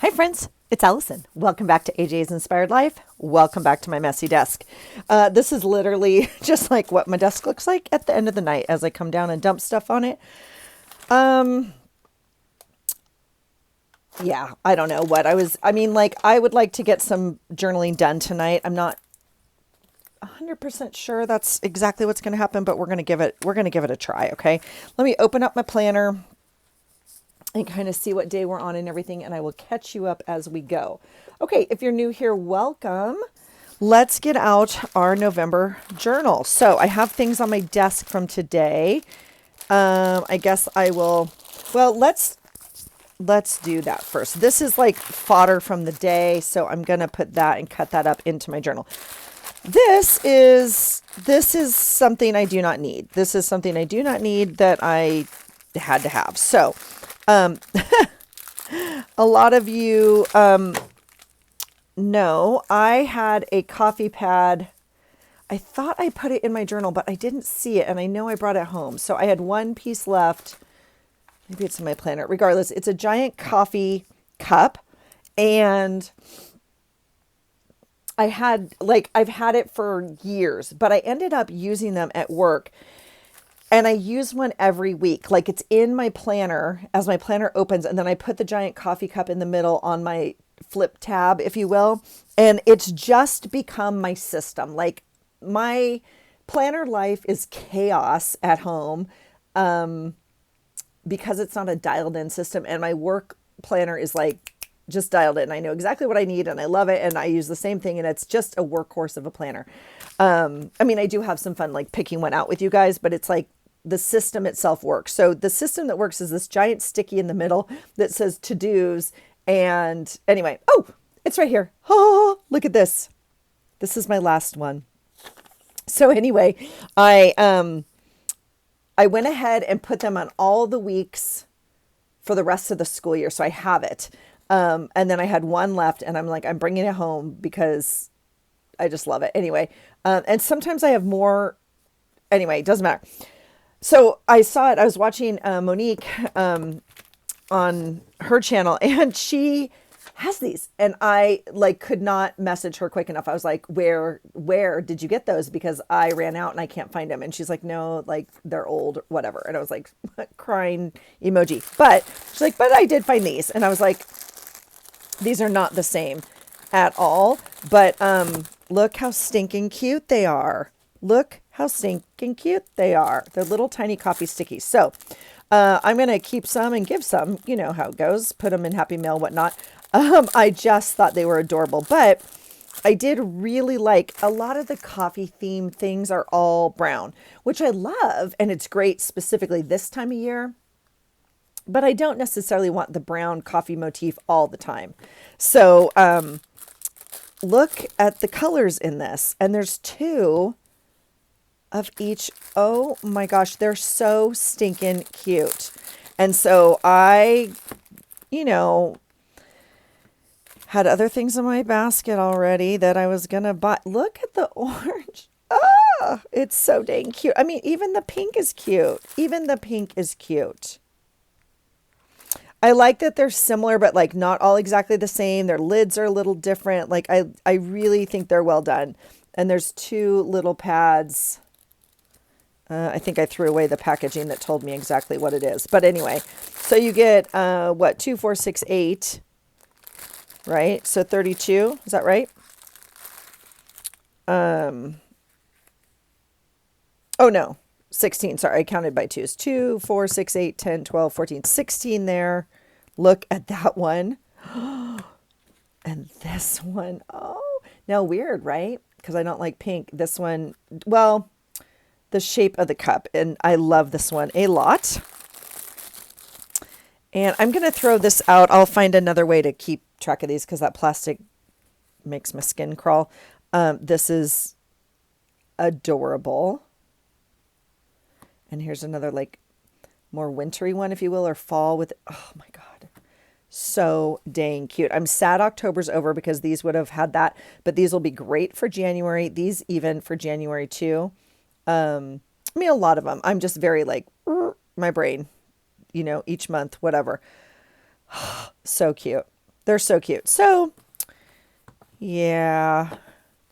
Hi friends, it's Allison. Welcome back to AJ's Inspired Life. Welcome back to my messy desk. This is literally just like what my desk looks like at the end of the night as I come down and dump stuff on it. Yeah, I don't know what I would like to get some journaling done tonight. I'm not 100% sure that's exactly what's going to happen, but we're going to give it a try. Okay. Let me open up my planner and kind of see what day we're on and everything, and I will catch you up as we go. Okay, if you're new here, welcome. Let's get out our November journal. So I have things on my desk from today. I guess I will, well, let's do that first. This is like fodder from the day, so I'm going to put that and cut that up into my journal. This is something I do not need. This is something I do not need that I had to have. So, a lot of you know I had a coffee pad. I thought I put it in my journal, but I didn't see it, and I know I brought it home. So I had one piece left. Maybe it's in my planner. Regardless, it's a giant coffee cup, and I've had it for years, but I ended up using them at work. And I use one every week. Like, it's in my planner as my planner opens. And then I put the giant coffee cup in the middle on my flip tab, if you will. And it's just become my system. Like, my planner life is chaos at home because it's not a dialed in system. And my work planner is like just dialed in. I know exactly what I need and I love it. And I use the same thing. And it's just a workhorse of a planner. I do have some fun like picking one out with you guys, but it's like the system itself works. So the system that works is this giant sticky in the middle that says to-dos. And anyway, oh, it's right here. Oh, look at this. This is my last one. So anyway, I went ahead and put them on all the weeks for the rest of the school year. So I have it. And then I had one left and I'm like, I'm bringing it home because I just love it. Anyway, and sometimes I have more. Anyway, it doesn't matter. So I saw it. I was watching Monique on her channel, and she has these, and I like could not message her quick enough. I was like, where did you get those? Because I ran out and I can't find them. And she's like, no, like they're old, whatever. And I was like, crying emoji. But she's like, but I did find these. And I was like, these are not the same at all. But look how stinking cute they are. Look how stinking cute they are. They're little tiny coffee stickies. So I'm going to keep some and give some. You know how it goes. Put them in Happy Mail, whatnot. I just thought they were adorable. But I did really like a lot of the coffee theme things are all brown, which I love. And it's great specifically this time of year. But I don't necessarily want the brown coffee motif all the time. So look at the colors in this. And there's two of each. Oh my gosh, they're so stinking cute. And so I, had other things in my basket already that I was going to buy. Look at the orange. Ah, it's so dang cute. I mean, even the pink is cute. Even the pink is cute. I like that they're similar, but like not all exactly the same. Their lids are a little different. Like I really think they're well done. And there's two little pads. I think I threw away the packaging that told me exactly what it is. But anyway, so you get, 2, 4, 6, 8, right? So 32, is that right? Oh no, 16. Sorry, I counted by twos. 2, 4, 6, 8, 10, 12, 14, 16 there. Look at that one. And this one. Oh, now weird, right? Because I don't like pink. This one, well, the shape of the cup. And I love this one a lot. And I'm going to throw this out. I'll find another way to keep track of these because that plastic makes my skin crawl. This is adorable. And here's another like more wintry one, if you will, or fall with, oh my God, so dang cute. I'm sad October's over because these would have had that, but these will be great for January. These even for January too. A lot of them. I'm just very like my brain, each month, whatever. So cute. They're so cute. So yeah,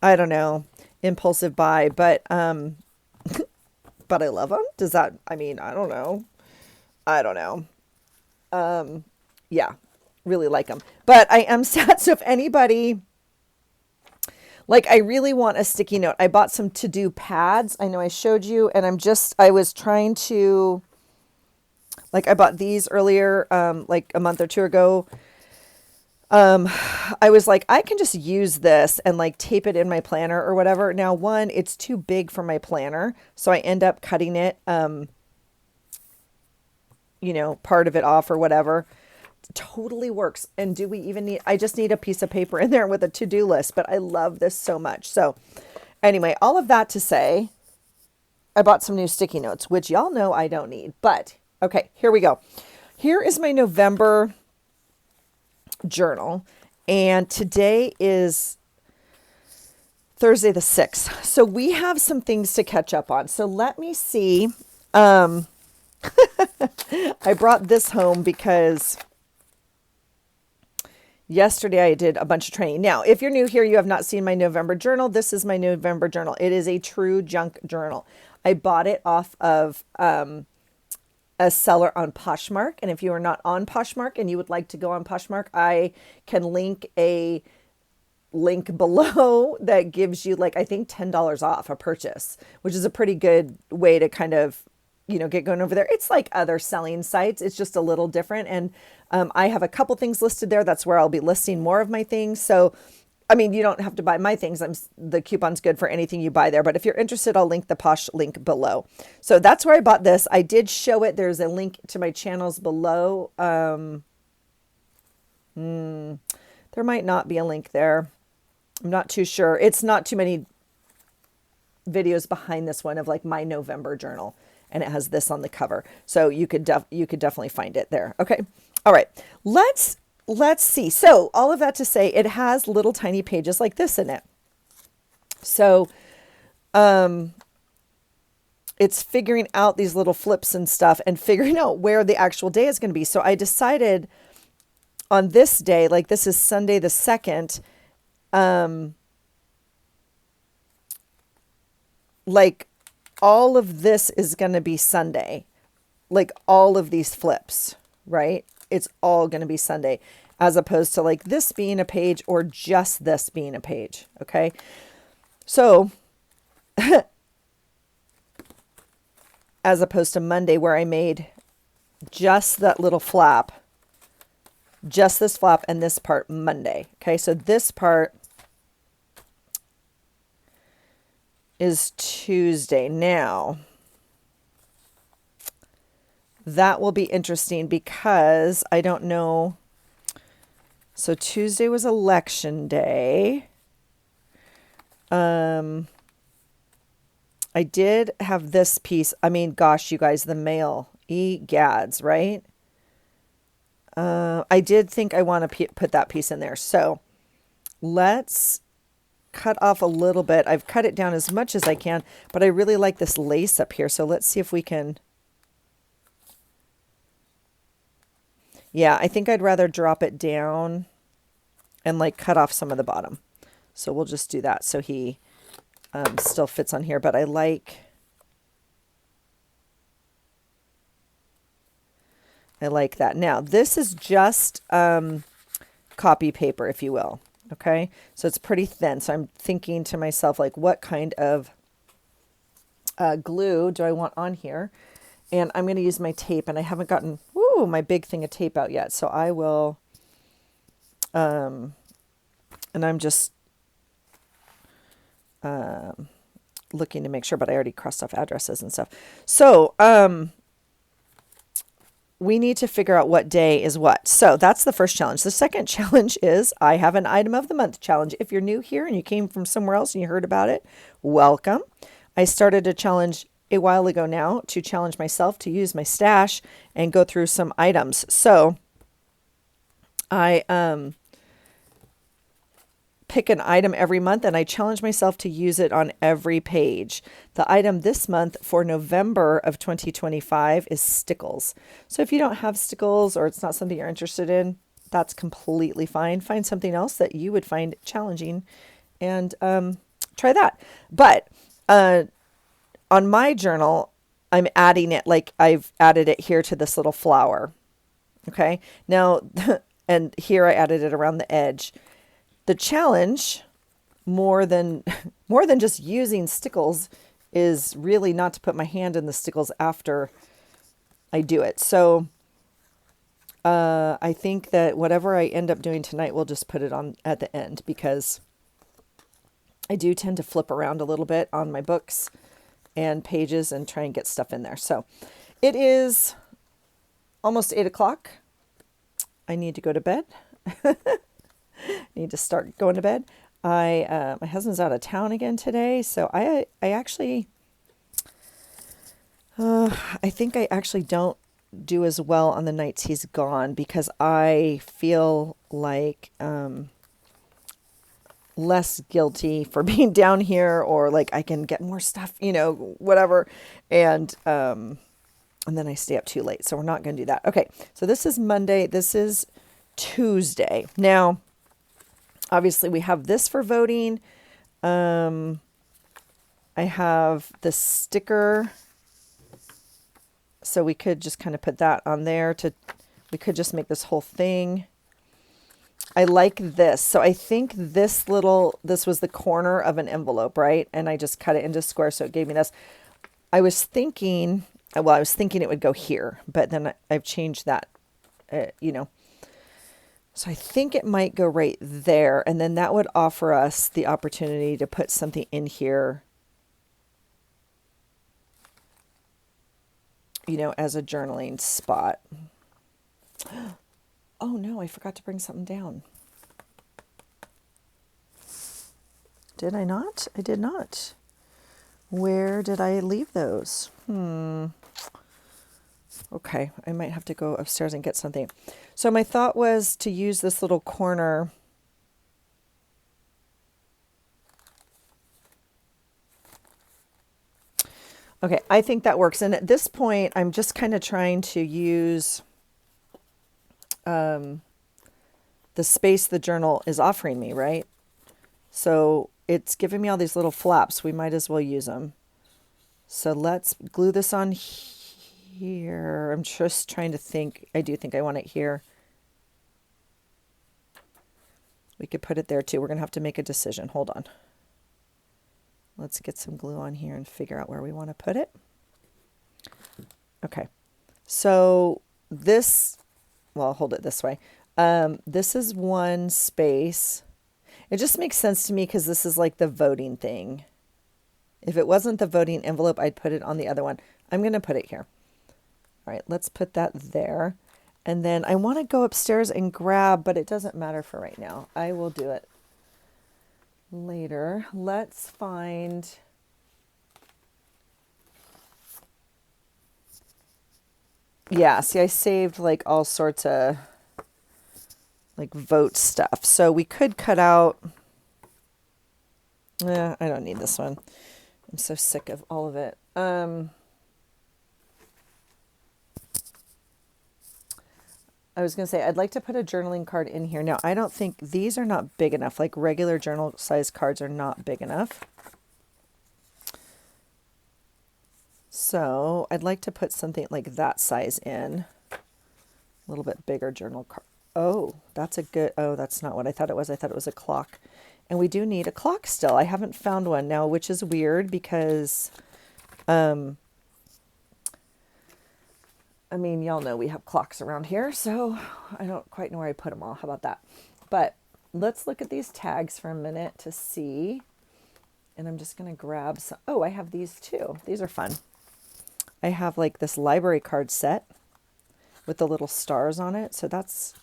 I don't know, impulsive buy, but I love them. Does that, I mean, I don't know. I don't know. Yeah, really like them. But I am sad. So if anybody, like, I really want a sticky note. I bought some to-do pads. I know I showed you, and I was trying to, like, I bought these earlier, like a month or two ago. I was like, I can just use this and like tape it in my planner or whatever. Now, one, it's too big for my planner, so I end up cutting it, part of it off or whatever. Totally works. And do we even need, I just need a piece of paper in there with a to-do list, but I love this so much. So anyway, all of that to say, I bought some new sticky notes, which y'all know I don't need, but okay, here we go. Here is my November journal, and today is Thursday the 6th. So we have some things to catch up on. So let me see. I brought this home because yesterday I did a bunch of training. Now, if you're new here, you have not seen my November journal. This is my November journal. It is a true junk journal. I bought it off of a seller on Poshmark. And if you are not on Poshmark and you would like to go on Poshmark, I can link a link below that gives you, like, I think $10 off a purchase, which is a pretty good way to kind of, get going over there. It's like other selling sites. It's just a little different. And I have a couple things listed there. That's where I'll be listing more of my things. So, I mean, you don't have to buy my things. The coupon's good for anything you buy there. But if you're interested, I'll link the Posh link below. So that's where I bought this. I did show it. There's a link to my channels below. There might not be a link there. I'm not too sure. It's not too many videos behind this one of like my November journal. And it has this on the cover. So you could definitely find it there. Okay. All right. Let's see. So all of that to say, it has little tiny pages like this in it. So, it's figuring out these little flips and stuff and figuring out where the actual day is going to be. So I decided on this day, like this is Sunday the 2nd, like all of this is going to be Sunday, like all of these flips, right? It's all going to be Sunday, as opposed to like this being a page or just this being a page. Okay. So as opposed to Monday where I made just that little flap, just this flap and this part Monday. Okay. So this part is Tuesday. Now, that will be interesting because I don't know. So Tuesday was election day. I did have this piece. I mean, gosh, you guys, the mail, egads, right? I did think I want to put that piece in there. So let's cut off a little bit. I've cut it down as much as I can, but I really like this lace up here. So let's see if we can. Yeah, I think I'd rather drop it down and like cut off some of the bottom. So we'll just do that. So he still fits on here, but I like that. Now this is just copy paper, if you will. Okay, so it's pretty thin. So I'm thinking to myself, like, what kind of glue do I want on here? And I'm going to use my tape, and I haven't gotten my big thing of tape out yet. So I will, and I'm just looking to make sure, but I already crossed off addresses and stuff. So we need to figure out what day is what. So that's the first challenge. The second challenge is I have an item of the month challenge. If you're new here and you came from somewhere else and you heard about it, welcome. I started a challenge a while ago now to challenge myself to use my stash and go through some items. So I pick an item every month and I challenge myself to use it on every page. The item this month for November of 2025 is stickles. So if you don't have stickles or it's not something you're interested in, that's completely fine. Find something else that you would find challenging and try that. But on my journal, I'm adding it like I've added it here to this little flower. Okay. Now, and here I added it around the edge. The challenge, more than just using stickles, is really not to put my hand in the stickles after I do it. So I think that whatever I end up doing tonight, we'll just put it on at the end, because I do tend to flip around a little bit on my books and pages and try and get stuff in there. So it is almost 8 o'clock. I need to go to bed. Need to start going to bed. My husband's out of town again today, so I actually I think I actually don't do as well on the nights he's gone, because I feel like less guilty for being down here, or like I can get more stuff, whatever. And then I stay up too late. So we're not going to do that. Okay. So this is Monday. This is Tuesday. Now, obviously we have this for voting. I have the sticker. So we could just kind of put that on there we could just make this whole thing. I like this. So I think this was the corner of an envelope, right? And I just cut it into squares. So it gave me this. I was thinking it would go here, but then I've changed that, So I think it might go right there. And then that would offer us the opportunity to put something in here, as a journaling spot. Oh no, I forgot to bring something down. Did I not? I did not. Where did I leave those? Okay, I might have to go upstairs and get something. So my thought was to use this little corner. Okay, I think that works. And at this point, I'm just kind of trying to use the space the journal is offering me, right? So it's giving me all these little flaps. We might as well use them. So let's glue this on here. I'm just trying to think. I do think I want it here. We could put it there too. We're going to have to make a decision. Hold on. Let's get some glue on here and figure out where we want to put it. Okay. So I'll hold it this way. This is one space. It just makes sense to me because this is like the voting thing. If it wasn't the voting envelope, I'd put it on the other one. I'm going to put it here. All right, let's put that there. And then I want to go upstairs and grab, but it doesn't matter for right now. I will do it later. Let's find... Yeah, see, I saved like all sorts of like vote stuff. So we could cut out... I don't need this one. I'm so sick of all of it. I was going to say, I'd like to put a journaling card in here. Now, I don't think these are not big enough. Like regular journal size cards are not big enough. So I'd like to put something like that size in. A little bit bigger journal card. Oh, that's that's not what I thought it was. I thought it was a clock. And we do need a clock still. I haven't found one now, which is weird because, I mean, y'all know we have clocks around here, so I don't quite know where I put them all. How about that? But let's look at these tags for a minute to see. And I'm just going to grab some. Oh, I have these too. These are fun. I have like this library card set with the little stars on it. So that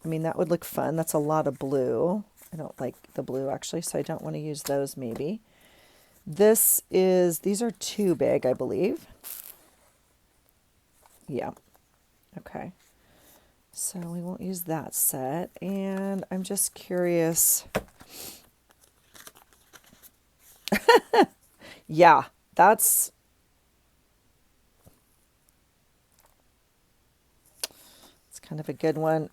would look fun. That's a lot of blue. I don't like the blue actually, so I don't want to use those maybe. These are too big, I believe. Yeah. Okay. So we won't use that set. And I'm just curious. Yeah, it's kind of a good one.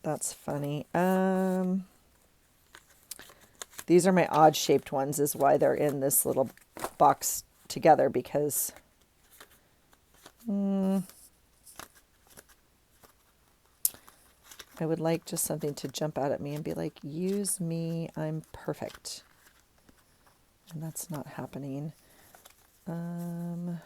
That's funny. These are my odd shaped ones, is why they're in this little box together, because I would like just something to jump out at me and be like, use me, I'm perfect. And that's not happening. All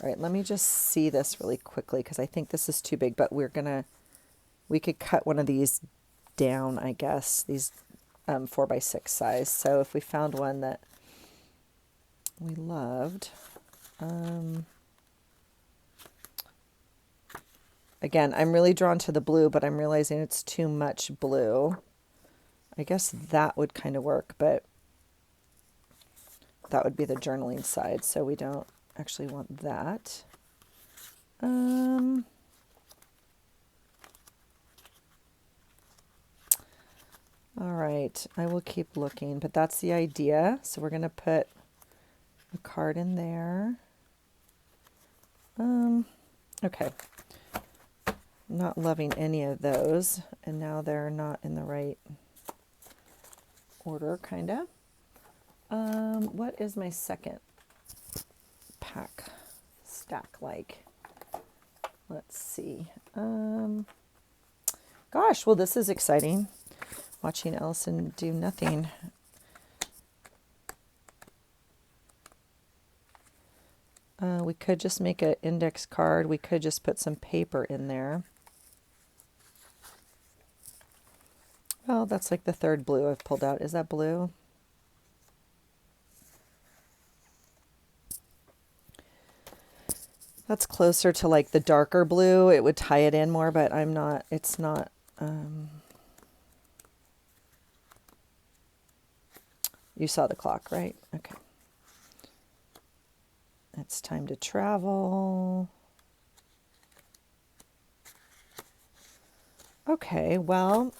right, let me just see this really quickly, because I think this is too big, but we could cut one of these down, I guess, these 4x6 size. So if we found one that we loved, again, I'm really drawn to the blue, but I'm realizing it's too much blue. I guess that would kind of work, but that would be the journaling side, so we don't actually want that. All right, I will keep looking, but that's the idea. So we're going to put a card in there. Okay. Not loving any of those, and now they're not in the right order, kind of. What is my second pack stack like? Let's see. Gosh, well, this is exciting. Watching Allison do nothing. We could just make an index card. We could just put some paper in there. Well, that's like the third blue I've pulled out. Is that blue? That's closer to like the darker blue. It would tie it in more, but it's not. You saw the clock, right? Okay. It's time to travel. Okay, well,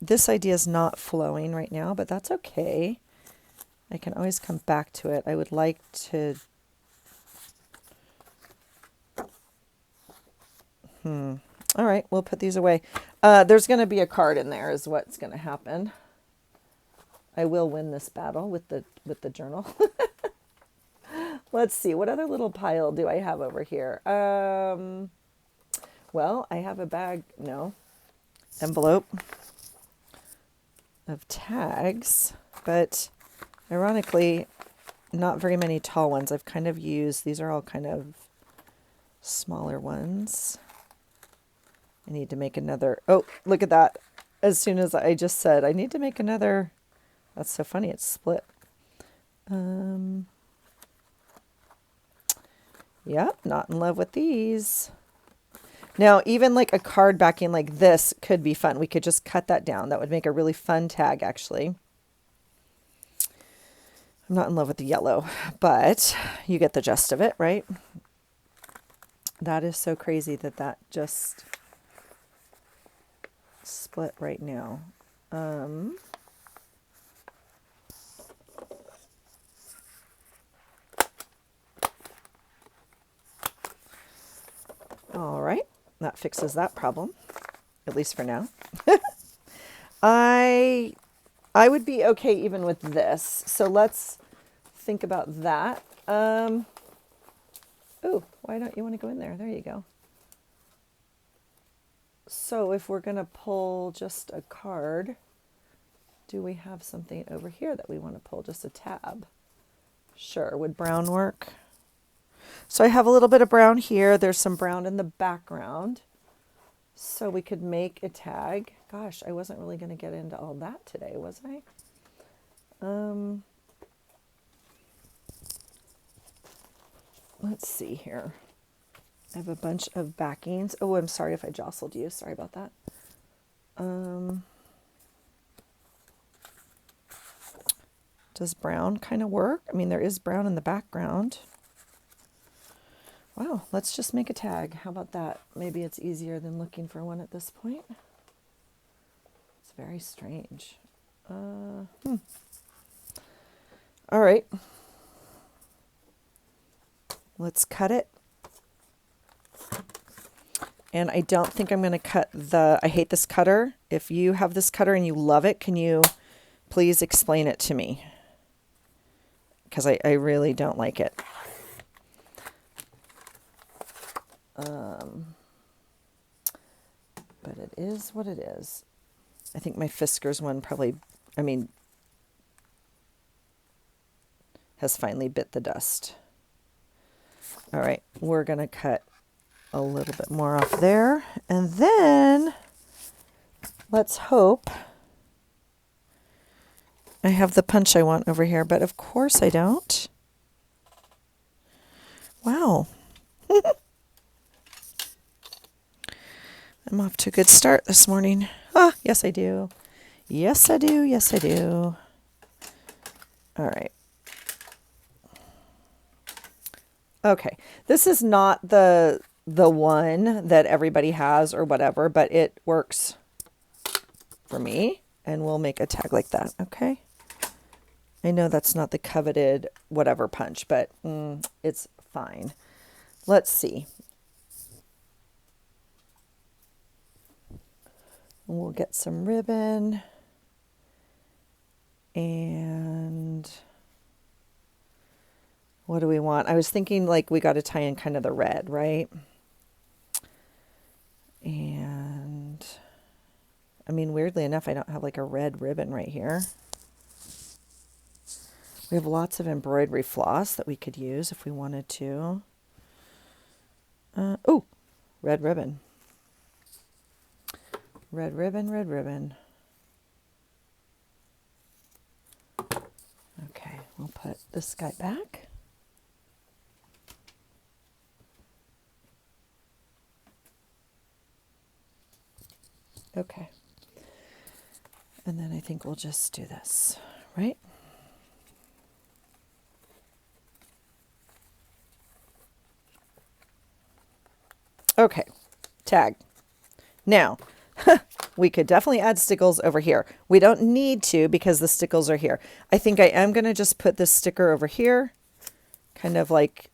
this idea is not flowing right now, but that's okay. I can always come back to it. I would like to... All right, we'll put these away. There's going to be a card in there is what's going to happen. I will win this battle with the journal. Let's see, what other little pile do I have over here? Well, I have a bag, envelope of tags, but ironically, not very many tall ones. I've kind of used, these are all kind of smaller ones. I need to make another, oh, look at that. As soon as I just said, I need to make another, that's so funny, it's split. Yep, not in love with these. Now, even like a card backing like this could be fun. We could just cut that down. That would make a really fun tag, actually. I'm not in love with the yellow, but you get the gist of it, right? That is so crazy that just split right now. All right, that fixes that problem, at least for now. I would be okay even with this. So let's think about that. Oh, why don't you want to go in there? There you go. So if we're going to pull just a card, do we have something over here that we want to pull? Just a tab? Sure. Would brown work? So I have a little bit of brown here. There's some brown in the background. So we could make a tag. Gosh, I wasn't really going to get into all that today, was I? Let's see here. I have a bunch of backings. Oh, I'm sorry if I jostled you. Sorry about that. Does brown kind of work? I mean, there is brown in the background. Wow, let's just make a tag. How about that? Maybe it's easier than looking for one at this point. It's very strange. All right. Let's cut it. And I don't think I'm going to cut I hate this cutter. If you have this cutter and you love it, can you please explain it to me? Because I really don't like it. But it is what it is. I think my Fiskars one probably, has finally bit the dust. All right, we're going to cut a little bit more off there. And then let's hope I have the punch I want over here, but of course I don't. Wow. I'm off to a good start this morning. Ah, yes I do. Yes I do. Yes I do. All right. Okay. This is not the one that everybody has or whatever, but it works for me, and we'll make a tag like that. Okay. I know that's not the coveted whatever punch, but it's fine. Let's see. We'll get some ribbon, and what do we want? I was thinking like we got to tie in kind of the red, right? And weirdly enough, I don't have like a red ribbon right here. We have lots of embroidery floss that we could use if we wanted to. Oh, red ribbon. Red ribbon, red ribbon. Okay, we'll put this guy back. Okay. And then I think we'll just do this, right? Okay, tag. Now, we could definitely add stickles over here. We don't need to because the stickles are here. I think I am going to just put this sticker over here, kind of like,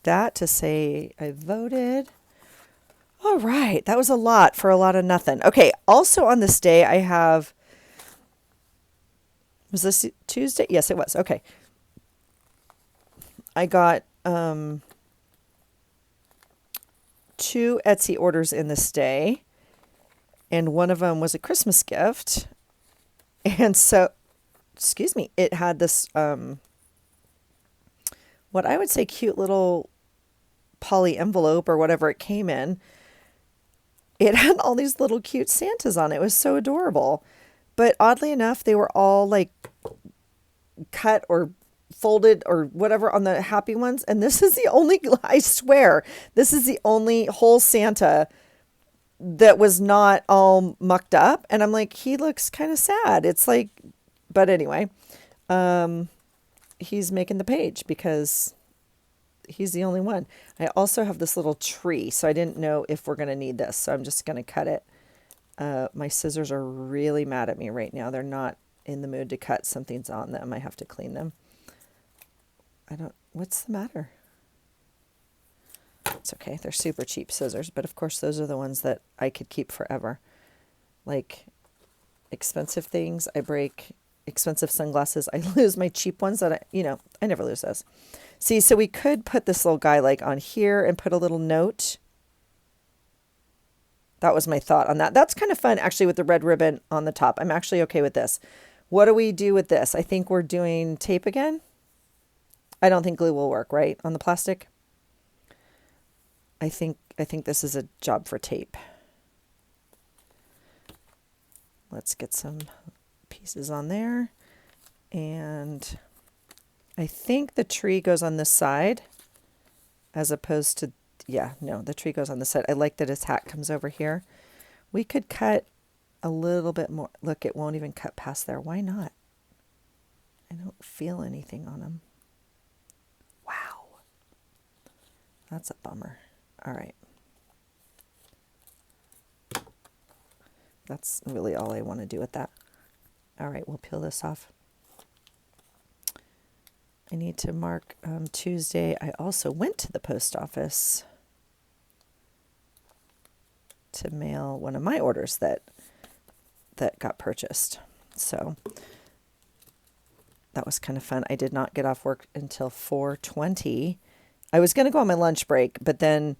that to say I voted. All right, that was a lot for a lot of nothing. Okay, also on this day I have, was this Tuesday? Yes, it was. Okay. I got 2 Etsy orders in this day, and one of them was a Christmas gift. And so, excuse me, it had this, what I would say cute little poly envelope or whatever it came in. It had all these little cute Santas on it. It was so adorable. But oddly enough, they were all like cut or folded or whatever on the happy ones. And this is the only, I swear, this is the only whole Santa that was not all mucked up. And I'm like, he looks kind of sad. It's like, but anyway, he's making the page because he's the only one. I also have this little tree, so I didn't know if we're going to need this. So I'm just going to cut it. My scissors are really mad at me right now. They're not in the mood to cut. Something's on them. I have to clean them. What's the matter? It's okay. They're super cheap scissors, but of course those are the ones that I could keep forever. Like expensive things, I break. Expensive sunglasses, I lose. My cheap ones that I never lose those. See, so we could put this little guy like on here and put a little note. That was my thought on that. That's kind of fun actually with the red ribbon on the top. I'm actually okay with this. What do we do with this? I think we're doing tape again. I don't think glue will work, right? On the plastic. I think this is a job for tape. Let's get some pieces on there. And I think the tree goes on this side as opposed to, the tree goes on the side. I like that his hat comes over here. We could cut a little bit more. Look, it won't even cut past there. Why not? I don't feel anything on him. Wow. That's a bummer. All right. That's really all I want to do with that. All right, we'll peel this off. I need to mark Tuesday. I also went to the post office to mail one of my orders that got purchased. So that was kind of fun. I did not get off work until 4:20. I was going to go on my lunch break, but then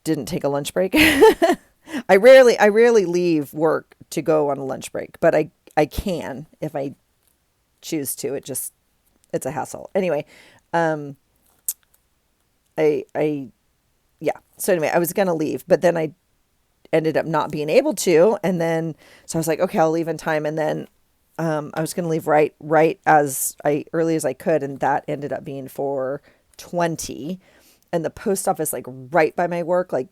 didn't take a lunch break. I rarely leave work to go on a lunch break, but I can if I choose to. It's a hassle. Anyway, yeah. So anyway, I was going to leave, but then I ended up not being able to. And then, so I was like, okay, I'll leave in time. And then, I was going to leave right early as I could. And that ended up being 4:20, and the post office, like right by my work, like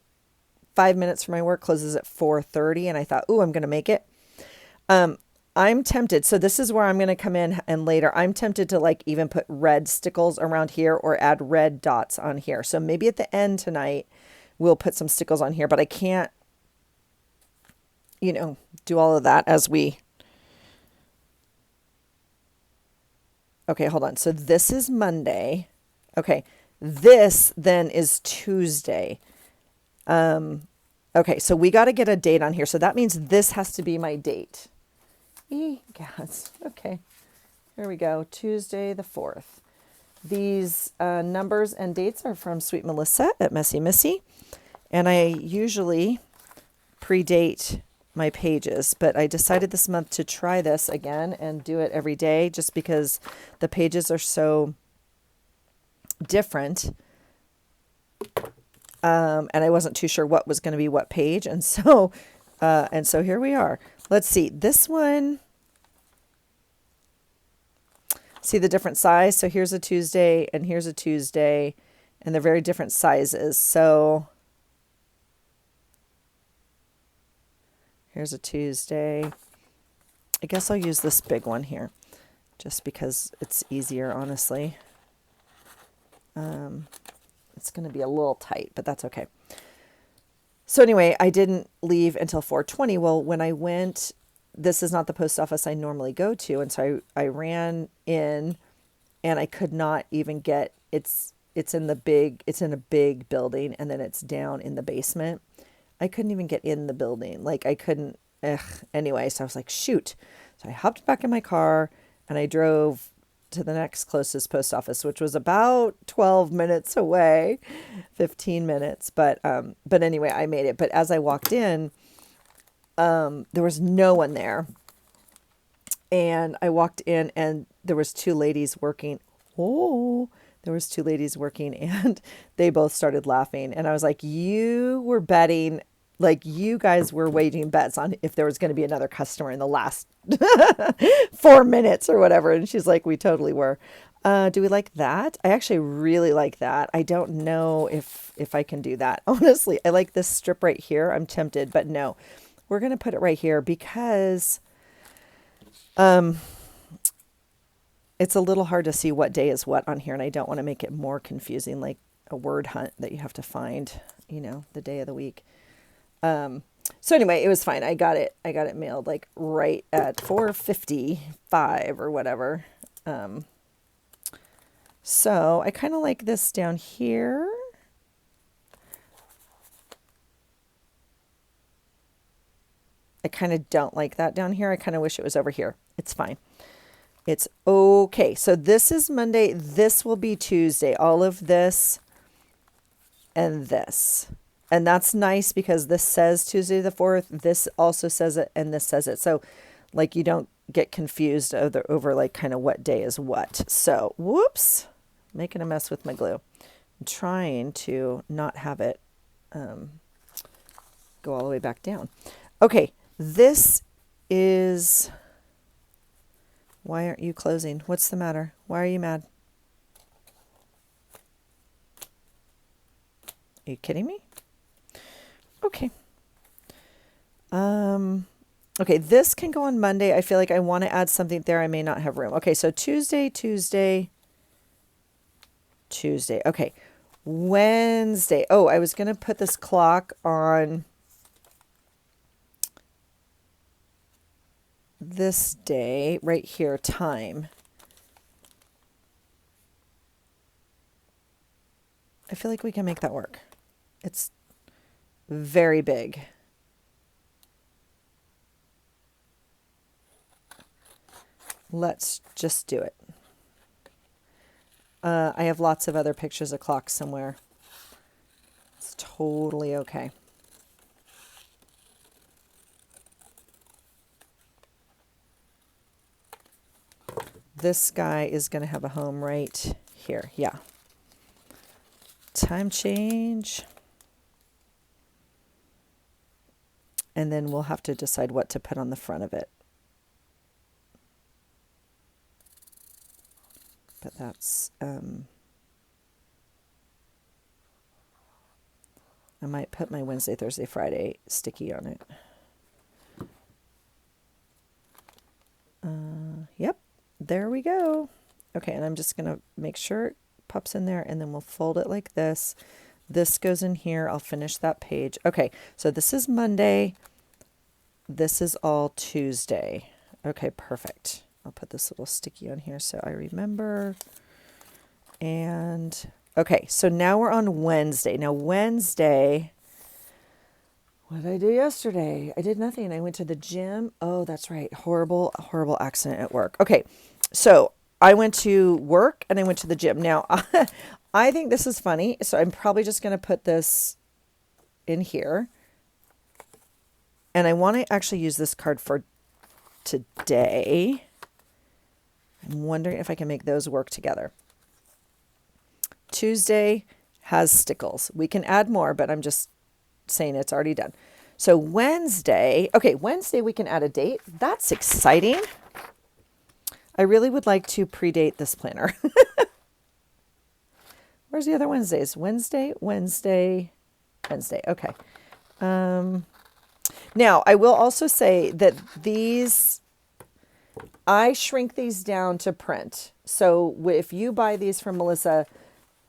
5 minutes from my work, closes at 4:30. And I thought, ooh, I'm going to make it. I'm tempted. So this is where I'm going to come in, and later I'm tempted to like even put red stickles around here or add red dots on here. So maybe at the end tonight, we'll put some stickles on here, but I can't, do all of that as we, okay, hold on. So this is Monday. Okay. This then is Tuesday. Okay. So we got to get a date on here. So that means this has to be my date. Gas. Okay. Here we go. Tuesday the 4th. These numbers and dates are from Sweet Melissa at Messy Missy. And I usually predate my pages, but I decided this month to try this again and do it every day just because the pages are so different. And I wasn't too sure what was going to be what page. And so here we are. Let's see this one. See the different size. So here's a Tuesday and here's a Tuesday, and they're very different sizes. So here's a Tuesday. I guess I'll use this big one here just because it's easier, honestly. It's going to be a little tight, but that's okay. So anyway, I didn't leave until 4:20. Well, when I went, this is not the post office I normally go to. And so I ran in, and I could not even get, it's in a big building, and then it's down in the basement. I couldn't even get in the building. Like I couldn't, anyway. So I was like, shoot. So I hopped back in my car and I drove to the next closest post office, which was about 12 minutes away, 15 minutes. But anyway, I made it. But as I walked in, there was no one there. And I walked in and there was two ladies working. And they both started laughing. And I was like, you were betting, like you guys were waging bets on if there was going to be another customer in the last 4 minutes or whatever. And she's like, we totally were. Do we like that? I actually really like that. I don't know if I can do that. Honestly, I like this strip right here. I'm tempted, but no, we're going to put it right here because, it's a little hard to see what day is what on here, and I don't want to make it more confusing, like a word hunt that you have to find, the day of the week. So anyway, it was fine. I got it mailed like right at 4:55 or whatever. So I kind of like this down here. I kind of don't like that down here. I kind of wish it was over here. It's fine. It's okay. So this is Monday. This will be Tuesday. All of this and this. And that's nice because this says Tuesday the 4th. This also says it, and this says it. So like you don't get confused over like kind of what day is what. So whoops, making a mess with my glue. I'm trying to not have it go all the way back down. Okay, this is... Why aren't you closing? What's the matter? Why are you mad? Are you kidding me? Okay. Okay, this can go on Monday. I feel like I want to add something there. I may not have room. Okay, so Tuesday. Okay. Wednesday. Oh, I was going to put this clock on this day right here, time. I feel like we can make that work. It's very big. Let's just do it. I have lots of other pictures of clocks somewhere. It's totally okay. This guy is going to have a home right here. Yeah. Time change. And then we'll have to decide what to put on the front of it. But that's, I might put my Wednesday, Thursday, Friday sticky on it. Yep, there we go. Okay, and I'm just going to make sure it pops in there, and then we'll fold it like this. This goes in here. I'll finish that page. Okay, so this is Monday. This is all Tuesday. Okay, perfect. I'll put this little sticky on here so I remember. And okay, so now we're on Wednesday. Now Wednesday, what did I do yesterday? I did nothing. I went to the gym. Oh, that's right. Horrible, horrible accident at work. Okay, so I went to work and I went to the gym. Now, I think this is funny, so I'm probably just going to put this in here. And I want to actually use this card for today. I'm wondering if I can make those work together. Tuesday has stickles. We can add more, but I'm just saying it's already done. So Wednesday, okay, Wednesday we can add a date. That's exciting. I really would like to predate this planner. Where's the other Wednesdays? Wednesday. Okay. Now, I will also say that I shrink these down to print. So if you buy these from Melissa,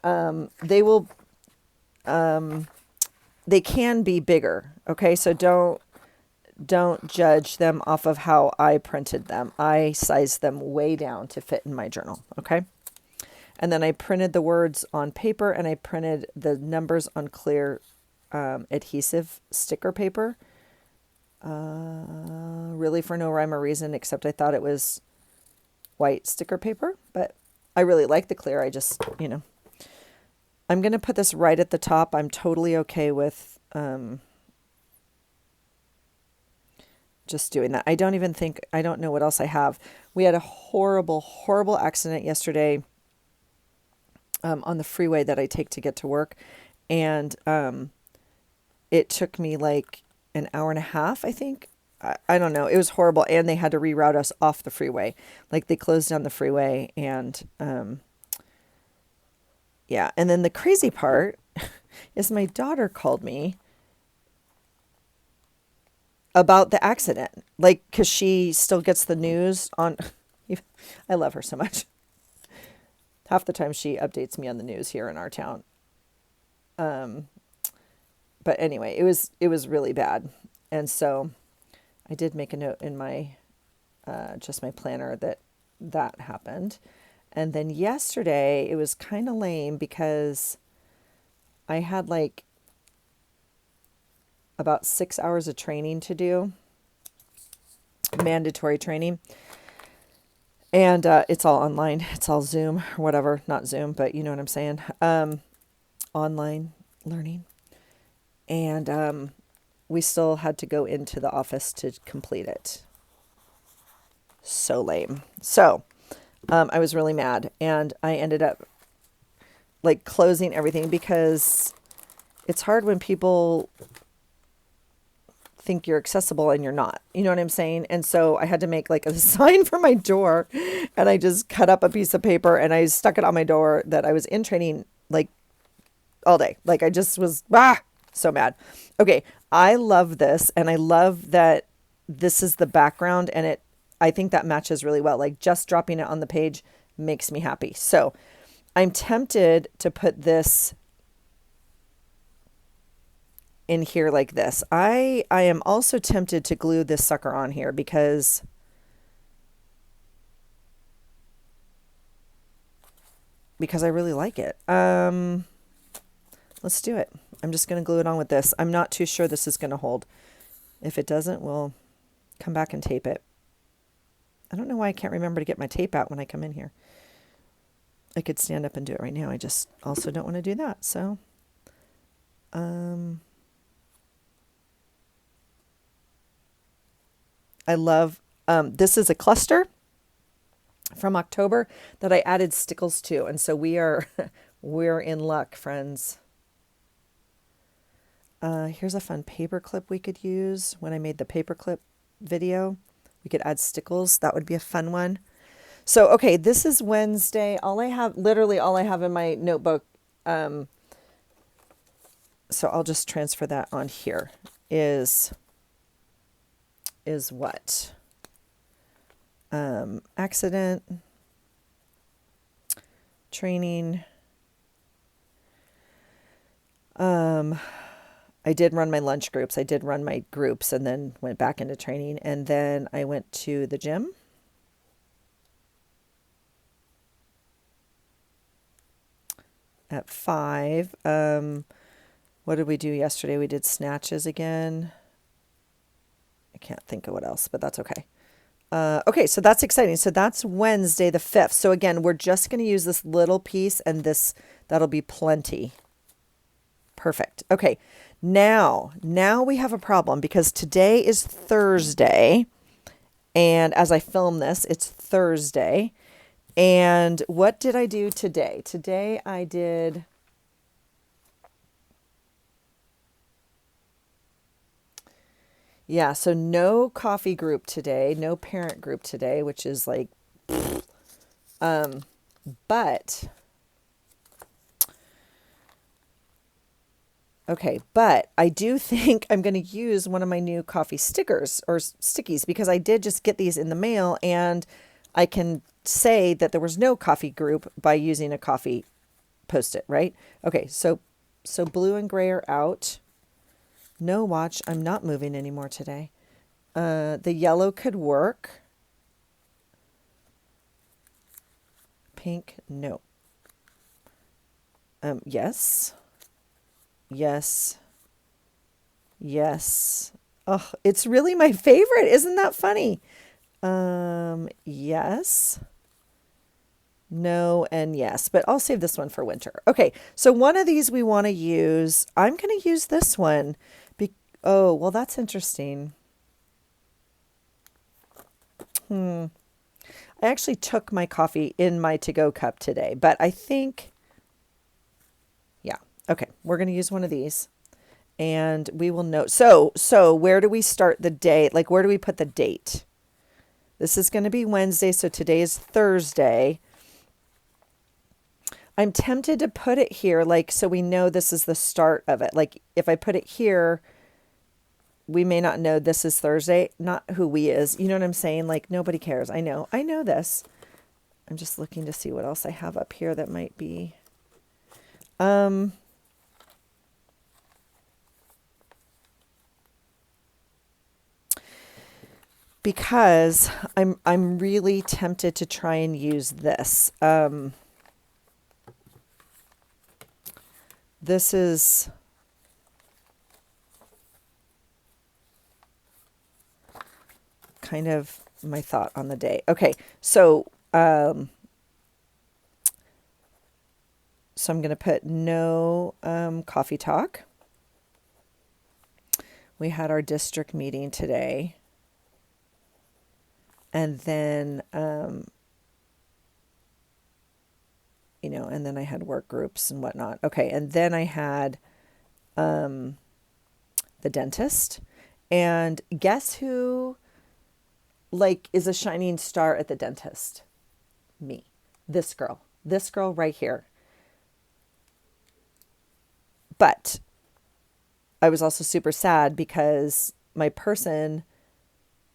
they can be bigger. Okay. So don't judge them off of how I printed them. I sized them way down to fit in my journal. Okay. And then I printed the words on paper and I printed the numbers on clear adhesive sticker paper. Really for no rhyme or reason, except I thought it was white sticker paper, but I really like the clear. I just, I'm going to put this right at the top. I'm totally okay with just doing that. I don't know what else I have. We had a horrible, horrible accident yesterday on the freeway that I take to get to work. And it took me like an hour and a half, I think. I don't know. It was horrible. And they had to reroute us off the freeway. Like they closed down the freeway and yeah. And then the crazy part is my daughter called me about the accident. Like, cause she still gets the news on, I love her so much. Half the time she updates me on the news here in our town. But anyway, it was really bad. And so I did make a note in my, just my planner that happened. And then yesterday it was kind of lame because I had like about 6 hours of training to do, mandatory training. And it's all online. It's all Zoom or whatever. Not Zoom, but you know what I'm saying. Online learning. And we still had to go into the office to complete it. So lame. So I was really mad. And I ended up like closing everything because it's hard when people think you're accessible and you're not. You know what I'm saying? And so I had to make like a sign for my door, and I just cut up a piece of paper and I stuck it on my door that I was in training like all day. Like I just was so mad. Okay, I love this, and I love that this is the background, and I think that matches really well. Like just dropping it on the page makes me happy. So I'm tempted to put this in here like this. I am also tempted to glue this sucker on here because I really like it. Let's do it. I'm just going to glue it on with this. I'm not too sure this is going to hold. If it doesn't, we'll come back and tape it. I don't know why I can't remember to get my tape out when I come in here. I could stand up and do it right now. I just also don't want to do that. So, I love, this is a cluster from October that I added stickles to. And so we're in luck, friends. Here's a fun paper clip we could use. When I made the paper clip video, we could add stickles. That would be a fun one. So, okay, this is Wednesday. Literally all I have in my notebook, so I'll just transfer that on here, is what? Accident, training. I did run my lunch groups. I did run my groups and then went back into training. And then I went to the gym. At 5. What did we do yesterday? We did snatches again. I can't think of what else, but that's okay. Okay, so that's exciting. So that's Wednesday the 5th. So again, we're just going to use this little piece and that'll be plenty. Perfect. Okay, now we have a problem because today is Thursday. And as I film this, it's Thursday. And what did I do today? Today I did... Yeah, so no coffee group today, no parent group today, which is like, but I do think I'm going to use one of my new coffee stickers or stickies because I did just get these in the mail and I can say that there was no coffee group by using a coffee Post-it, right? Okay, so blue and gray are out. No, watch, I'm not moving anymore today. The yellow could work. Pink, no. Yes. Yes. Yes. Oh, it's really my favorite. Isn't that funny? Yes. No and yes, but I'll save this one for winter. Okay, so one of these we want to use. I'm going to use this one. Oh, well, that's interesting. I actually took my coffee in my to-go cup today, but I think, yeah, okay, we're going to use one of these. And we will note. So where do we start the day? Like, where do we put the date? This is going to be Wednesday, so today is Thursday. I'm tempted to put it here, like, so we know this is the start of it. Like, if I put it here, we may not know this is Thursday. Not who we is. You know what I'm saying? Like, nobody cares. I know this. I'm just looking to see what else I have up here that might be. Because I'm really tempted to try and use this. This is kind of my thought on the day. Okay, so I'm going to put no coffee talk. We had our district meeting today. And then, and then I had work groups and whatnot. Okay. And then I had the dentist. And guess who, like, is a shining star at the dentist? Me. This girl right here. But I was also super sad because my person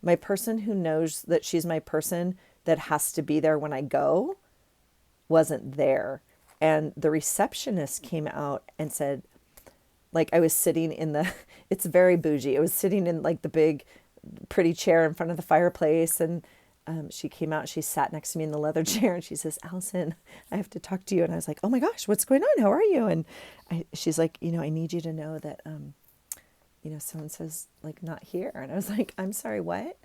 who knows that she's my person that has to be there when I go wasn't there. And the receptionist came out and said, like, I was sitting in it's very bougie. I was sitting in like the big, pretty chair in front of the fireplace. And she came out, she sat next to me in the leather chair and she says, Allison, I have to talk to you. And I was like, oh my gosh, what's going on? How are you? And she's like, I need you to know that, so-and-so's like not here. And I was like, I'm sorry, what?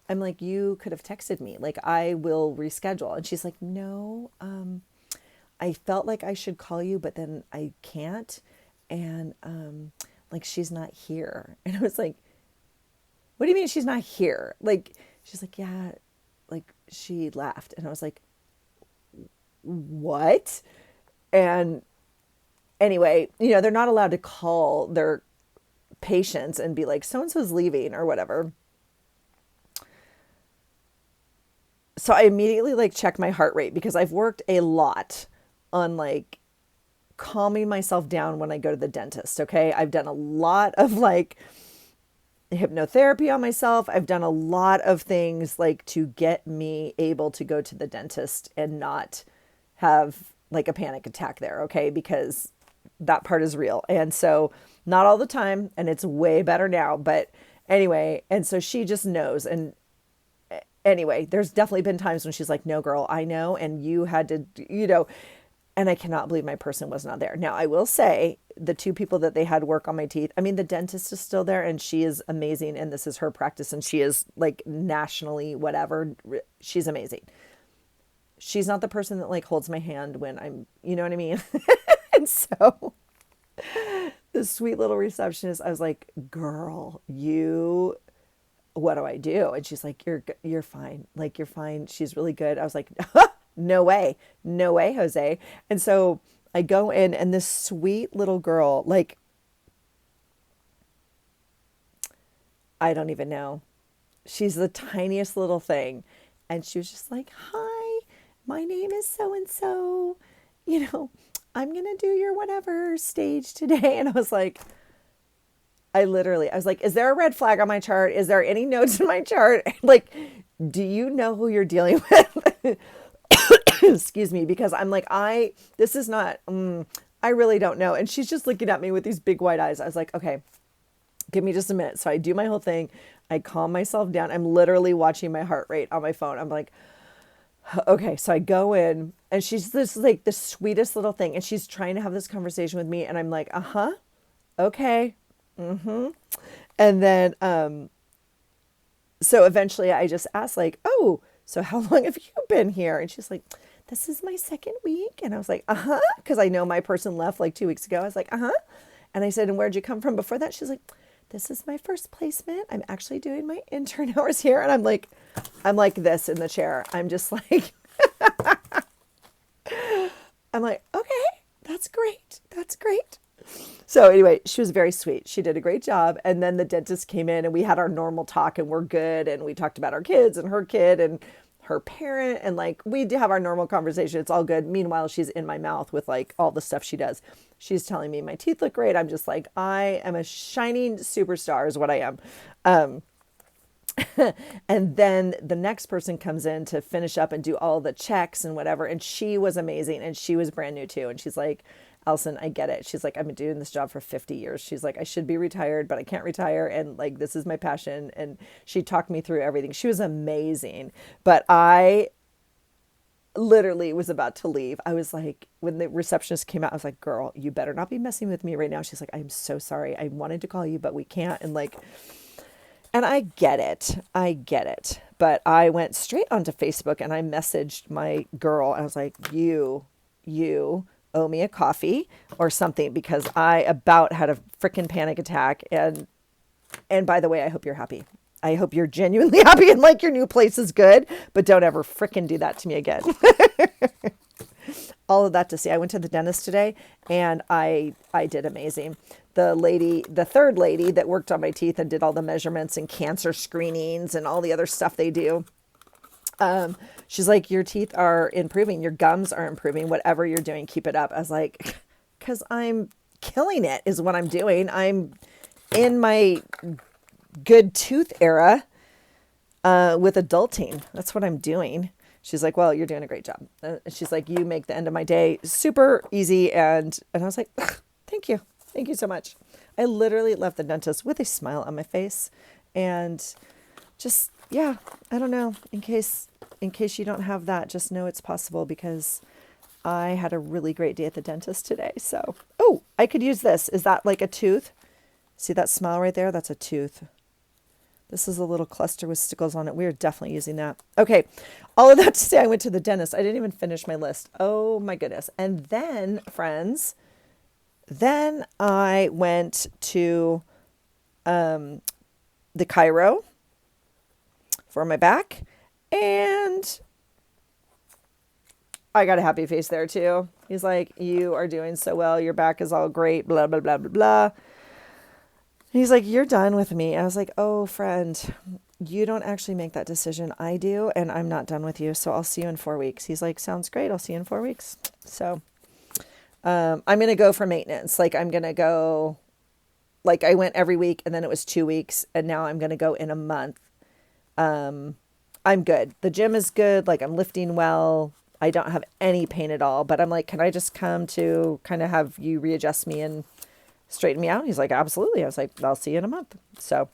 I'm like, you could have texted me. Like, I will reschedule. And she's like, no, I felt like I should call you, but then I can't. And like, she's not here. And I was like, what do you mean she's not here? Like, she's like, yeah, like she left. And I was like, what? And anyway, they're not allowed to call their patients and be like, so-and-so's leaving or whatever. So I immediately like check my heart rate because I've worked a lot on like calming myself down when I go to the dentist. Okay. I've done a lot of like hypnotherapy on myself. I've done a lot of things like to get me able to go to the dentist and not have like a panic attack there. Okay. Because that part is real. And so not all the time, and it's way better now, but anyway. And so she just knows. And anyway, there's definitely been times when she's like, no, girl, I know. And you had to, and I cannot believe my person was not there. Now, I will say the two people that they had work on my teeth, I mean, the dentist is still there and she is amazing. And this is her practice and she is like nationally, whatever. She's amazing. She's not the person that like holds my hand when I'm, you know what I mean? And so the sweet little receptionist, I was like, girl, what do I do? And she's like, you're fine. Like, you're fine. She's really good. I was like, no way, Jose. And so I go in and this sweet little girl, like, I don't even know. She's the tiniest little thing. And she was just like, hi, my name is so-and-so, I'm going to do your whatever stage today. And I was like, I was like, is there a red flag on my chart? Is there any notes in my chart? Like, do you know who you're dealing with? Excuse me. Because I'm like, this is not, I really don't know. And she's just looking at me with these big wide eyes. I was like, okay, give me just a minute. So I do my whole thing. I calm myself down. I'm literally watching my heart rate on my phone. I'm like, okay. So I go in and she's this like the sweetest little thing. And she's trying to have this conversation with me. And I'm like, okay. And then, so eventually I just asked like, oh, so how long have you been here? And she's like, this is my second week. And I was like, cause I know my person left like 2 weeks ago. I was like, And I said, and where'd you come from before that? She's like, this is my first placement. I'm actually doing my intern hours here. And I'm like this in the chair. I'm just like, I'm like, okay, that's great. That's great. So anyway, she was very sweet. She did a great job. And then the dentist came in and we had our normal talk and we're good. And we talked about our kids and her kid and her parent. And like, we do have our normal conversation. It's all good. Meanwhile, she's in my mouth with like all the stuff she does. She's telling me my teeth look great. I'm just like, I am a shining superstar is what I am. And then the next person comes in to finish up and do all the checks and whatever. And she was amazing. And she was brand new too. And she's like, Allison, I get it. She's like, I've been doing this job for 50 years. She's like, I should be retired, but I can't retire. And like, this is my passion. And she talked me through everything. She was amazing. But I literally was about to leave. I was like, when the receptionist came out, I was like, girl, you better not be messing with me right now. She's like, I'm so sorry. I wanted to call you, but we can't. And like, and I get it. But I went straight onto Facebook and I messaged my girl. I was like, you owe me a coffee or something because I about had a freaking panic attack. And by the way, I hope you're happy. I hope you're genuinely happy and like your new place is good, but don't ever freaking do that to me again. All of that to say, I went to the dentist today and I did amazing. The third lady that worked on my teeth and did all the measurements and cancer screenings and all the other stuff they do. She's like, your teeth are improving. Your gums are improving. Whatever you're doing, keep it up. I was like, cause I'm killing it is what I'm doing. I'm in my good tooth era, with adulting. That's what I'm doing. She's like, well, you're doing a great job. She's like, you make the end of my day super easy. And I was like, thank you. Thank you so much. I literally left the dentist with a smile on my face and just, yeah, I don't know. In case you don't have that, just know it's possible because I had a really great day at the dentist today. So, oh, I could use this. Is that like a tooth? See that smile right there? That's a tooth. This is a little cluster with stickles on it. We are definitely using that. Okay. All of that to say, I went to the dentist. I didn't even finish my list. Oh my goodness. And then, friends, then I went to the chiro for my back, and I got a happy face there too. He's like, you are doing so well. Your back is all great, blah, blah, blah, blah, blah. He's like, you're done with me. I was like, oh, friend, you don't actually make that decision. I do, and I'm not done with you. So I'll see you in 4 weeks. He's like, sounds great. I'll see you in 4 weeks. So I'm going to go for maintenance. Like, I'm going to go, like, I went every week, and then it was 2 weeks, and now I'm going to go in a month. I'm good. The gym is good. Like, I'm lifting well. I don't have any pain at all. But I'm like, can I just come to kind of have you readjust me and straighten me out? He's like, absolutely. I was like, I'll see you in a month. So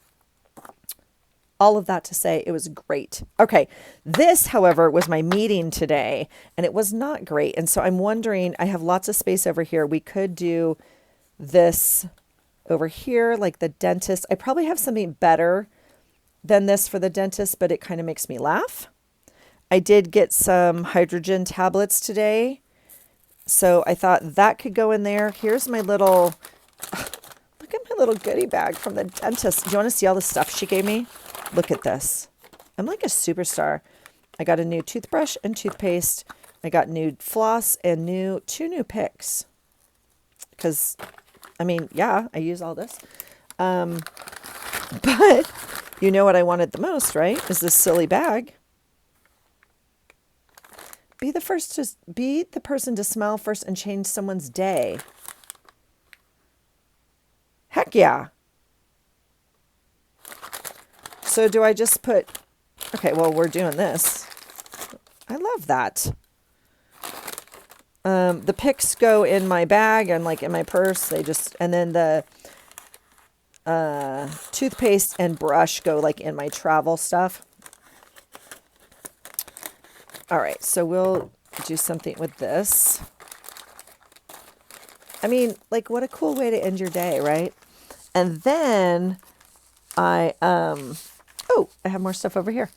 all of that to say, it was great. Okay. This, however, was my meeting today, and it was not great. And so I'm wondering, I have lots of space over here. We could do this over here, like the dentist. I probably have something better than this for the dentist, but it kind of makes me laugh. I did get some hydrogen tablets today, so I thought that could go in there. Here's my little, look at my little goodie bag from the dentist. Do you want to see all the stuff she gave me? Look at this. I'm like a superstar. I got a new toothbrush and toothpaste. I got new floss and two new picks. Because, I mean, yeah, I use all this. But you know what I wanted the most, right? Is this silly bag. Be the person to smile first and change someone's day. Heck yeah. So do I just put, okay, well, we're doing this. I love that. The picks go in my bag and like in my purse. And then the toothpaste and brush go like in my travel stuff. All right, so we'll do something with this. I mean, like, what a cool way to end your day, right? And then I have more stuff over here.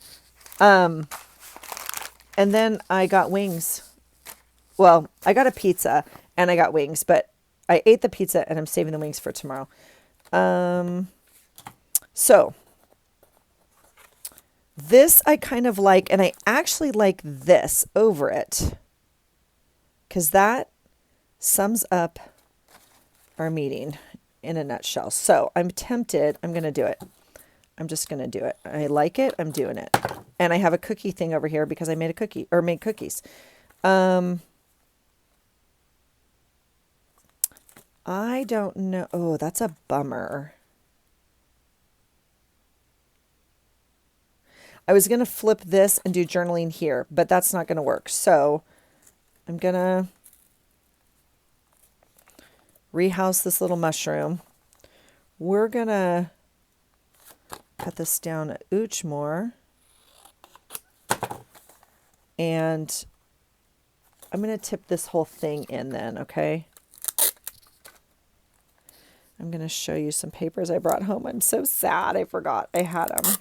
And then I got wings. Well, I got a pizza and I got wings, but I ate the pizza and I'm saving the wings for tomorrow. So this I kind of like, and I actually like this over it because that sums up our meeting in a nutshell. So I'm tempted. I'm going to do it. I'm just going to do it. I like it. I'm doing it. And I have a cookie thing over here because I made made cookies. I don't know. Oh, that's a bummer. I was going to flip this and do journaling here, but that's not going to work. So I'm going to rehouse this little mushroom. We're going to cut this down an ooch more. And I'm going to tip this whole thing in then, okay? I'm going to show you some papers I brought home. I'm so sad. I forgot I had them.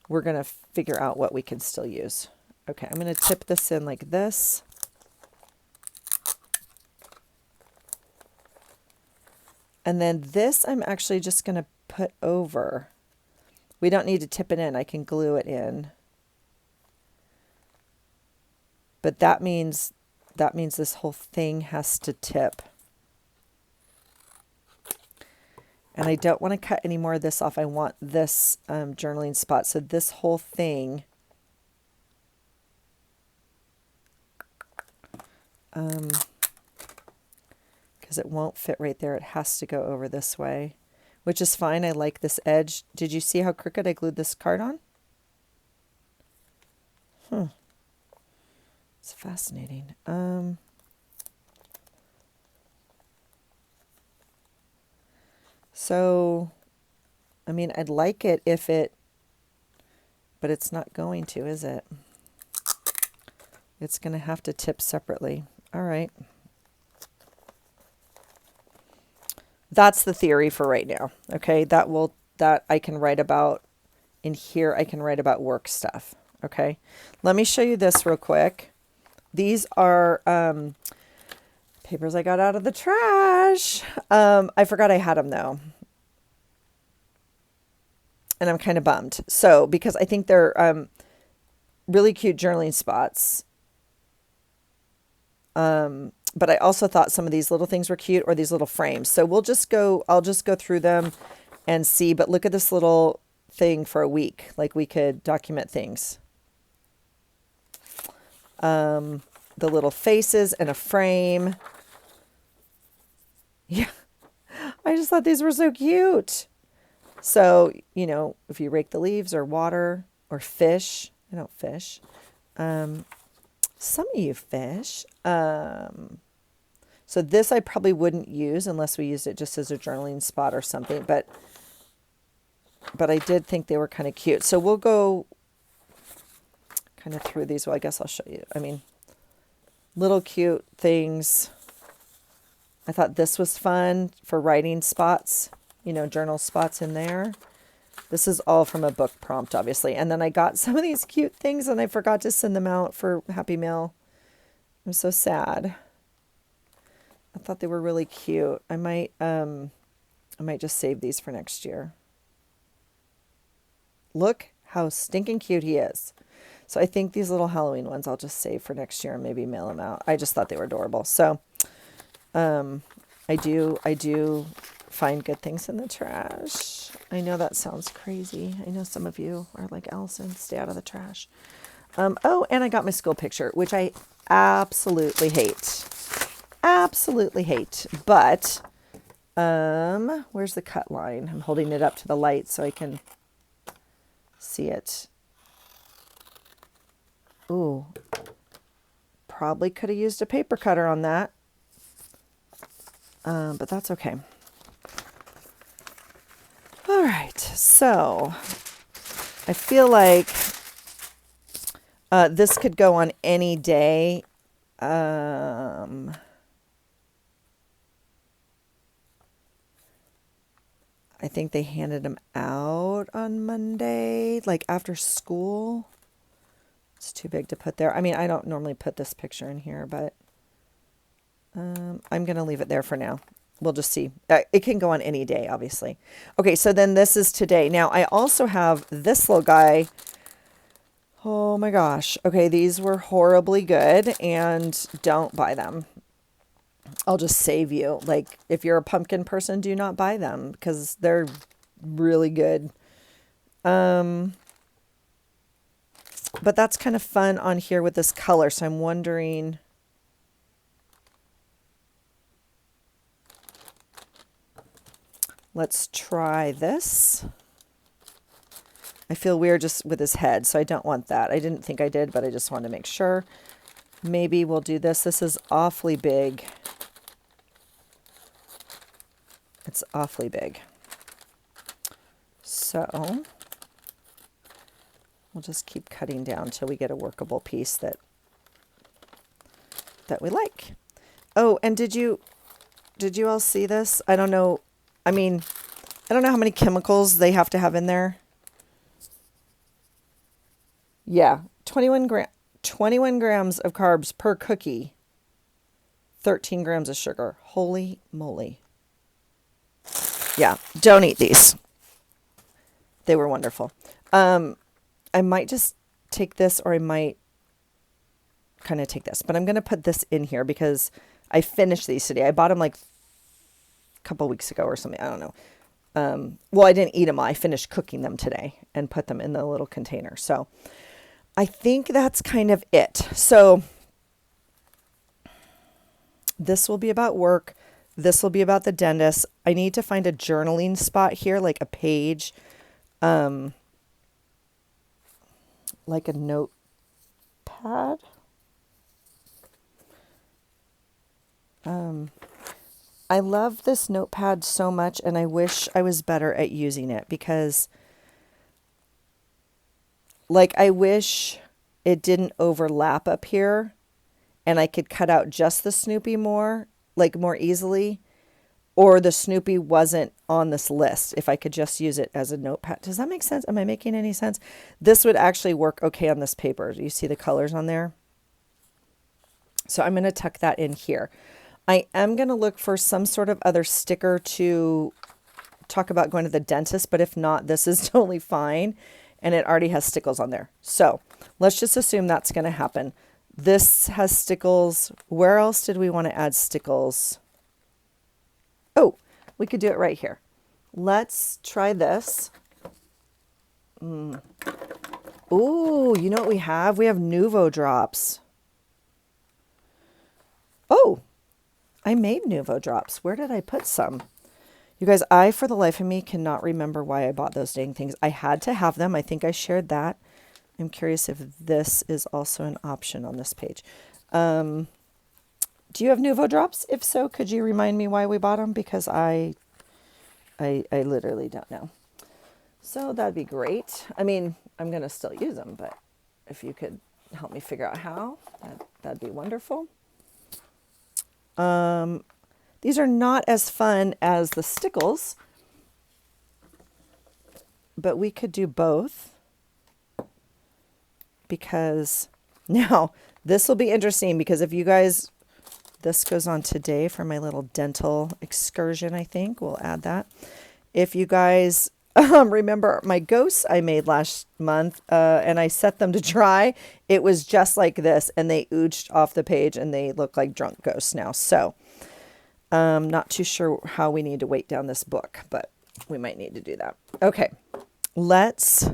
We're going to figure out what we can still use. Okay, I'm going to tip this in like this. And then this I'm actually just going to put over. We don't need to tip it in. I can glue it in. But that means this whole thing has to tip. And I don't want to cut any more of this off. I want this journaling spot. So this whole thing, because it won't fit right there. It has to go over this way, which is fine. I like this edge. Did you see how crooked I glued this card on? It's fascinating. So, I mean, I'd like it if it but it's not going to, is it? It's going to have to tip separately. All right. That's the theory for right now. Okay, that I can write about in here. I can write about work stuff. Okay, let me show you this real quick. These are papers I got out of the trash. I forgot I had them though, and I'm kind of bummed. So because I think they're really cute journaling spots. But I also thought some of these little things were cute, or these little frames. So I'll just go through them and see. But look at this little thing for a week. Like we could document things. The little faces and a frame. Yeah. I just thought these were so cute. So, you know, if you rake the leaves or water or fish, I don't fish. Some of you fish. So this I probably wouldn't use unless we used it just as a journaling spot or something. But I did think they were kind of cute. So we'll go kind of through these. Well, I guess I'll show you. I mean, little cute things. I thought this was fun for writing spots, you know, journal spots in there. This is all from a book prompt, obviously. And then I got some of these cute things and I forgot to send them out for Happy Mail. I'm so sad. I thought they were really cute. I might just save these for next year. Look how stinking cute he is. So I think these little Halloween ones I'll just save for next year and maybe mail them out. I just thought they were adorable. So I do find good things in the trash. I know that sounds crazy. I know some of you are like, Allison, stay out of the trash. Oh, and I got my school picture, which I absolutely hate. Absolutely hate. But where's the cut line? I'm holding it up to the light so I can see it. Ooh, probably could have used a paper cutter on that. But that's okay. All right, so I feel like this could go on any day. I think they handed them out on Monday, like after school. It's too big to put there. I mean, I don't normally put this picture in here, but I'm going to leave it there for now. We'll just see. It can go on any day, obviously. Okay, so then this is today. Now, I also have this little guy. Oh my gosh. Okay, these were horribly good, and don't buy them. I'll just save you. Like, if you're a pumpkin person, do not buy them because they're really good. But that's kind of fun on here with this color. So I'm wondering. Let's try this. I feel weird just with his head, so I don't want that. I didn't think I did, but I just wanted to make sure. Maybe we'll do this. This is awfully big. It's awfully big. So we'll just keep cutting down till we get a workable piece that we like. Oh, and did you all see this? I don't know. I mean, I don't know how many chemicals they have to have in there. Yeah, 21 grams of carbs per cookie, 13 grams of sugar. Holy moly. Yeah, don't eat these. They were wonderful. I might just take this, or I might kind of take this, but I'm going to put this in here because I finished these today. I bought them like couple weeks ago or something. I don't know. Well, I didn't eat them all. I finished cooking them today and put them in the little container. So I think that's kind of it. So this will be about work. This will be about the dentist. I need to find a journaling spot here, like a page, like a notepad. I love this notepad so much, and I wish I was better at using it because Like, I wish it didn't overlap up here and I could cut out just the Snoopy more, like more easily, or the Snoopy wasn't on this list. If I could just use it as a notepad. Does that make sense? Am I making any sense? This would actually work okay on this paper. Do you see the colors on there? So I'm going to tuck that in here. I am going to look for some sort of other sticker to talk about going to the dentist, but if not, this is totally fine. And it already has stickles on there. So let's just assume that's going to happen. This has stickles. Where else did we want to add stickles? Oh, we could do it right here. Let's try this. Ooh, you know what we have? We have Nuvo drops. Oh, I made Nuvo drops. Where did I put some? You guys, I, for the life of me, cannot remember why I bought those dang things. I had to have them. I think I shared that. I'm curious if this is also an option on this page. Do you have Nuvo drops? If so, could you remind me why we bought them? Because I literally don't know. So that'd be great. I mean, I'm going to still use them, but if you could help me figure out how, that'd be wonderful. These are not as fun as the stickles, but we could do both because now this will be interesting because if you guys, this goes on today for my little dental excursion, I think we'll add that. If you guys remember my ghosts I made last month and I set them to dry, it was just like this and they ooged off the page and they look like drunk ghosts now. So not too sure how we need to weight down this book, but we might need to do that. Okay, let's...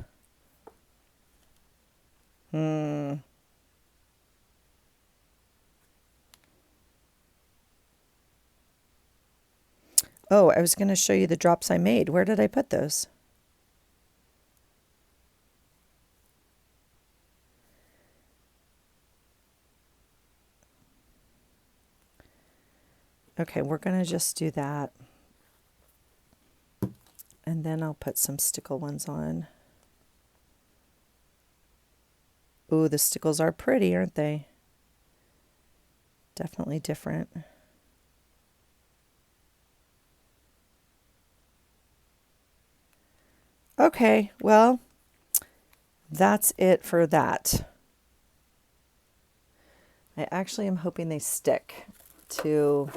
Oh, I was going to show you the drops I made. Where did I put those? Okay, we're going to just do that. And then I'll put some stickle ones on. Ooh, the stickles are pretty, aren't they? Definitely different. Okay, well, that's it for that. I actually am hoping they stick to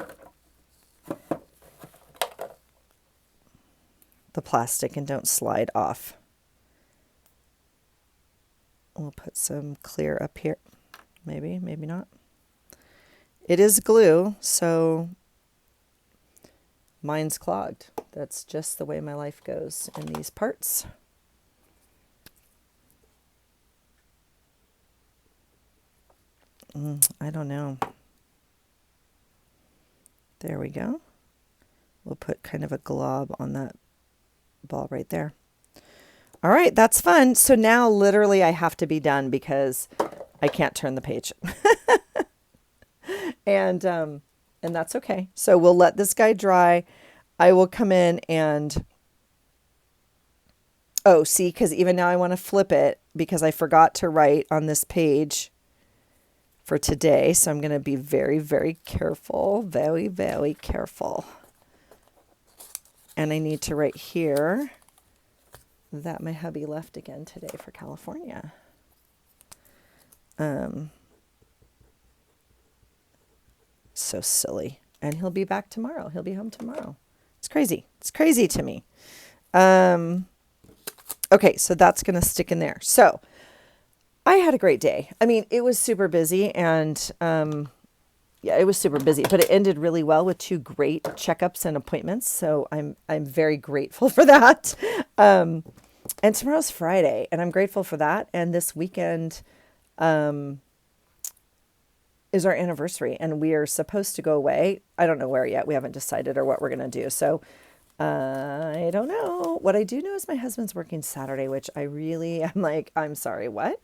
the plastic and don't slide off. We'll put some clear up here. Maybe, maybe not. It is glue, so mine's clogged. That's just the way my life goes in these parts. I don't know. There we go. We'll put kind of a glob on that ball right there. All right, that's fun. So now literally I have to be done because I can't turn the page. and that's okay. So we'll let this guy dry. I will come in and, oh, see, because even now I want to flip it because I forgot to write on this page for today. So I'm going to be very, very careful, very, very careful. And I need to write here that my hubby left again today for California. So silly. And he'll be back tomorrow. He'll be home tomorrow. It's crazy. It's crazy to me. Okay, so that's going to stick in there. So I had a great day. I mean, it was super busy and yeah, it was super busy, but it ended really well with 2 great checkups and appointments. So I'm very grateful for that. And tomorrow's Friday and I'm grateful for that. And this weekend is our anniversary and we are supposed to go away. I don't know where yet. We haven't decided or what we're going to do. So I don't know. What I do know is my husband's working Saturday, which I really, I'm like, I'm sorry, what?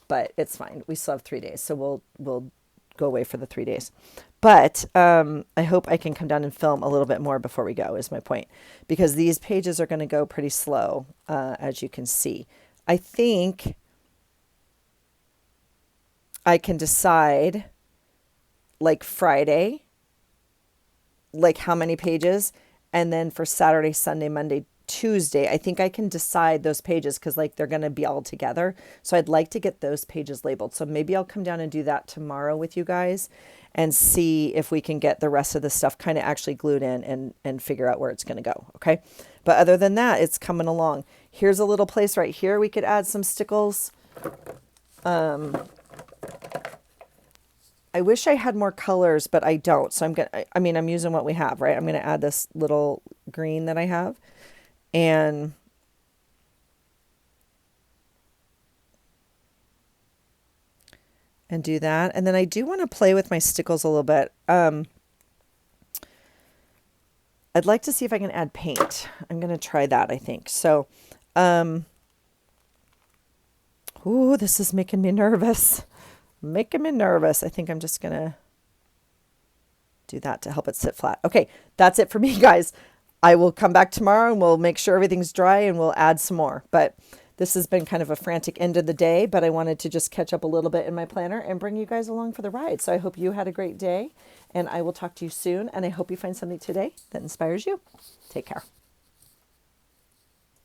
But it's fine. We still have 3 days. So we'll go away for the 3 days. But I hope I can come down and film a little bit more before we go is my point. Because these pages are going to go pretty slow, as you can see. I think I can decide like Friday, like how many pages, and then for Saturday, Sunday, Monday, Tuesday, I think I can decide those pages because like they're going to be all together. So I'd like to get those pages labeled. So maybe I'll come down and do that tomorrow with you guys and see if we can get the rest of the stuff kind of actually glued in and figure out where it's going to go. Okay. But other than that, it's coming along. Here's a little place right here. We could add some stickles. I wish I had more colors, but I don't. So I'm using what we have, right? I'm going to add this little green that I have and do that. And then I do want to play with my stickles a little bit. I'd like to see if I can add paint. I'm going to try that, I think. So, ooh, this is making me nervous. Making me nervous. I think I'm just going to do that to help it sit flat. Okay, that's it for me, guys. I will come back tomorrow and we'll make sure everything's dry and we'll add some more. But this has been kind of a frantic end of the day, but I wanted to just catch up a little bit in my planner and bring you guys along for the ride. So I hope you had a great day and I will talk to you soon. And I hope you find something today that inspires you. Take care.